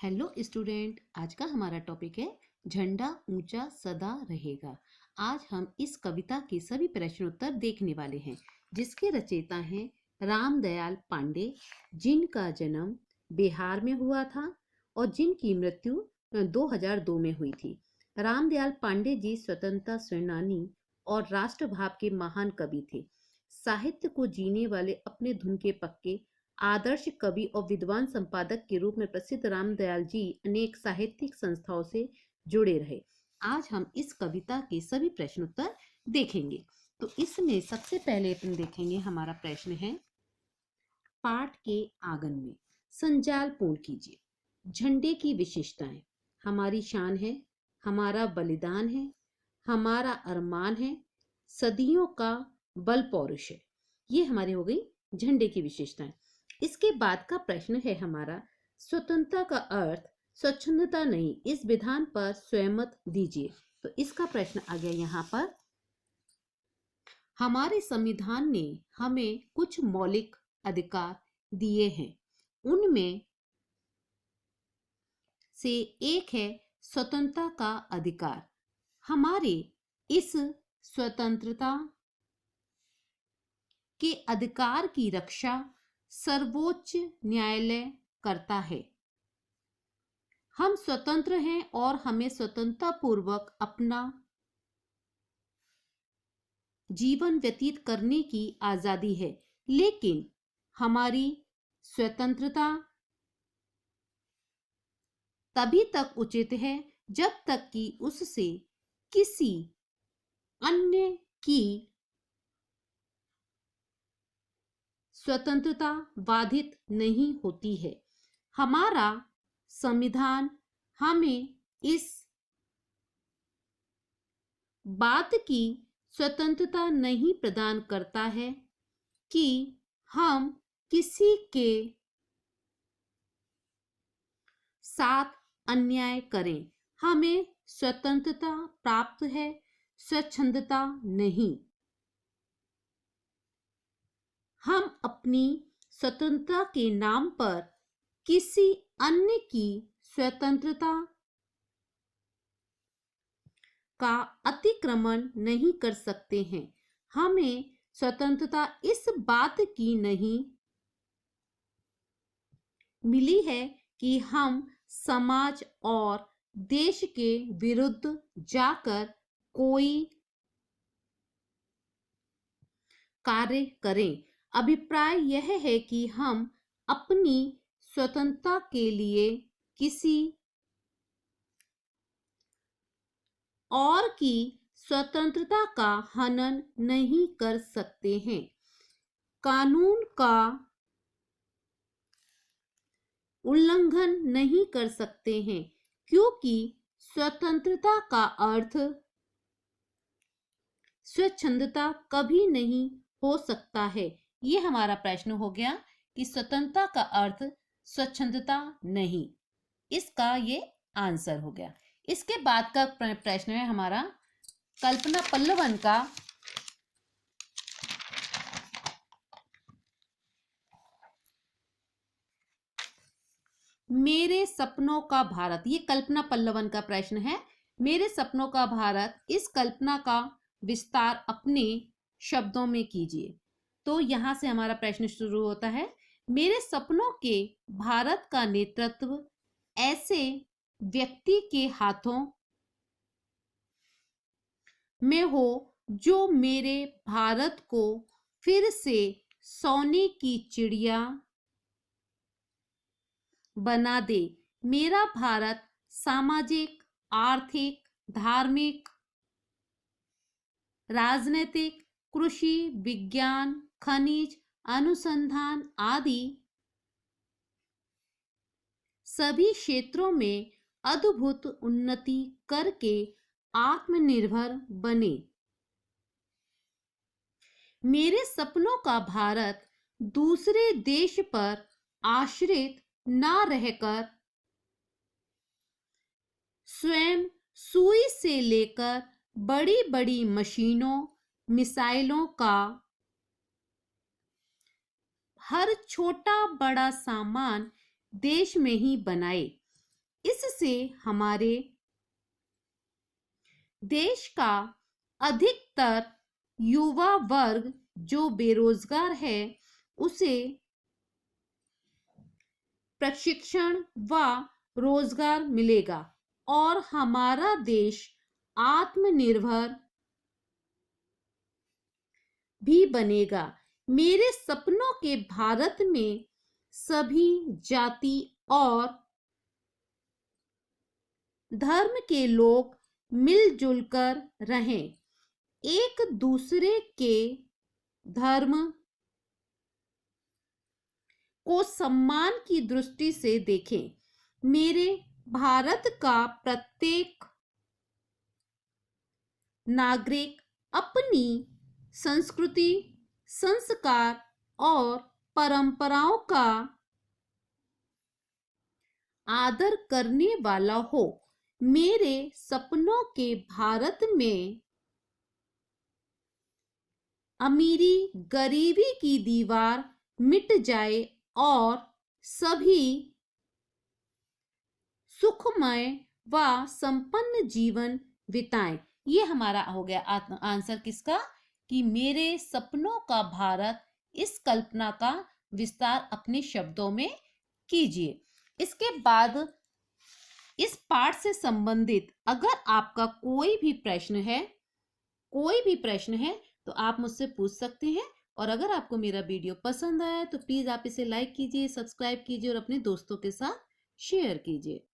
Hello student, आज का हमारा टॉपिक है झंडा ऊंचा सदा रहेगा। आज हम इस कविता के सभी प्रश्न उत्तर देखने वाले हैं, जिसके रचयिता हैं रामदयाल पांडे, जिनका जन्म बिहार में हुआ था और जिनकी मृत्यु 2002 में हुई थी। रामदयाल पांडे जी स्वतंत्रता सेनानी और राष्ट्रभाव के महान कवि थे। साहित्य को जीने वाले, अपने धुन के पक्के, आदर्श कवि और विद्वान संपादक के रूप में प्रसिद्ध रामदयाल जी अनेक साहित्यिक संस्थाओं से जुड़े रहे। आज हम इस कविता के सभी प्रश्न उत्तर देखेंगे। तो इसमें सबसे पहले अपन देखेंगे, हमारा प्रश्न है पाठ के आगन में संजाल पूर्ण कीजिए। झंडे की विशेषताएं: हमारी शान है, हमारा बलिदान है, हमारा अरमान है, सदियों का बल पौरुष है। ये हमारी हो गई झंडे की विशेषताएं। इसके बाद का प्रश्न है हमारा, स्वतंत्रता का अर्थ स्वच्छंदता नहीं, इस विधान पर स्वयंमत दीजिए। तो इसका प्रश्न आ गया यहाँ पर, हमारे संविधान ने हमें कुछ मौलिक अधिकार दिए हैं, उनमें से एक है स्वतंत्रता का अधिकार। हमारे इस स्वतंत्रता के अधिकार की रक्षा सर्वोच्च न्यायालय करता है। हम स्वतंत्र हैं और हमें स्वतंत्रता पूर्वक अपना जीवन व्यतीत करने की आजादी है, लेकिन हमारी स्वतंत्रता तभी तक उचित है जब तक कि उससे किसी अन्य की स्वतंत्रता बाधित नहीं होती है। हमारा संविधान हमें इस बात की स्वतंत्रता नहीं प्रदान करता है कि हम किसी के साथ अन्याय करें। हमें स्वतंत्रता प्राप्त है, स्वच्छंदता नहीं। हम अपनी स्वतंत्रता के नाम पर किसी अन्य की स्वतंत्रता का अतिक्रमण नहीं कर सकते हैं। हमें स्वतंत्रता इस बात की नहीं मिली है कि हम समाज और देश के विरुद्ध जाकर कोई कार्य करें। अभिप्राय यह है कि हम अपनी स्वतंत्रता के लिए किसी और की स्वतंत्रता का हनन नहीं कर सकते हैं। कानून का उल्लंघन नहीं कर सकते हैं, क्योंकि स्वतंत्रता का अर्थ स्वच्छंदता कभी नहीं हो सकता है। ये हमारा प्रश्न हो गया कि स्वतंत्रता का अर्थ स्वच्छंदता नहीं, इसका ये आंसर हो गया। इसके बाद का प्रश्न है हमारा कल्पना पल्लवन का मेरे सपनों का भारत। ये कल्पना पल्लवन का प्रश्न है, मेरे सपनों का भारत। इस कल्पना का विस्तार अपने शब्दों में कीजिए। तो यहां से हमारा प्रश्न शुरू होता है, मेरे सपनों के भारत का नेतृत्व ऐसे व्यक्ति के हाथों में हो जो मेरे भारत को फिर से सोने की चिड़िया बना दे। मेरा भारत सामाजिक, आर्थिक, धार्मिक, राजनीतिक, कृषि, विज्ञान, खनिज, अनुसंधान आदि सभी क्षेत्रों में अद्भुत उन्नति करके आत्मनिर्भर बने। मेरे सपनों का भारत दूसरे देश पर आश्रित ना रहकर स्वयं सुई से लेकर बड़ी बड़ी मशीनों, मिसाइलों का हर छोटा बड़ा सामान देश में ही बनाए। इससे हमारे देश का अधिकतर युवा वर्ग जो बेरोजगार है उसे प्रशिक्षण व रोजगार मिलेगा और हमारा देश आत्मनिर्भर भी बनेगा। मेरे सपनों के भारत में सभी जाति और धर्म के लोग मिलजुल कर रहें, एक दूसरे के धर्म को सम्मान की दृष्टि से देखें। मेरे भारत का प्रत्येक नागरिक अपनी संस्कृति, संस्कार और परंपराओं का आदर करने वाला हो। मेरे सपनों के भारत में अमीरी गरीबी की दीवार मिट जाए और सभी सुखमय व संपन्न जीवन बिताएं। ये हमारा हो गया आंसर किसका, कि मेरे सपनों का भारत। इस कल्पना का विस्तार अपने शब्दों में कीजिए। इसके बाद इस पाठ से संबंधित अगर आपका कोई भी प्रश्न है तो आप मुझसे पूछ सकते हैं। और अगर आपको मेरा वीडियो पसंद आया तो प्लीज आप इसे लाइक कीजिए, सब्सक्राइब कीजिए और अपने दोस्तों के साथ शेयर कीजिए।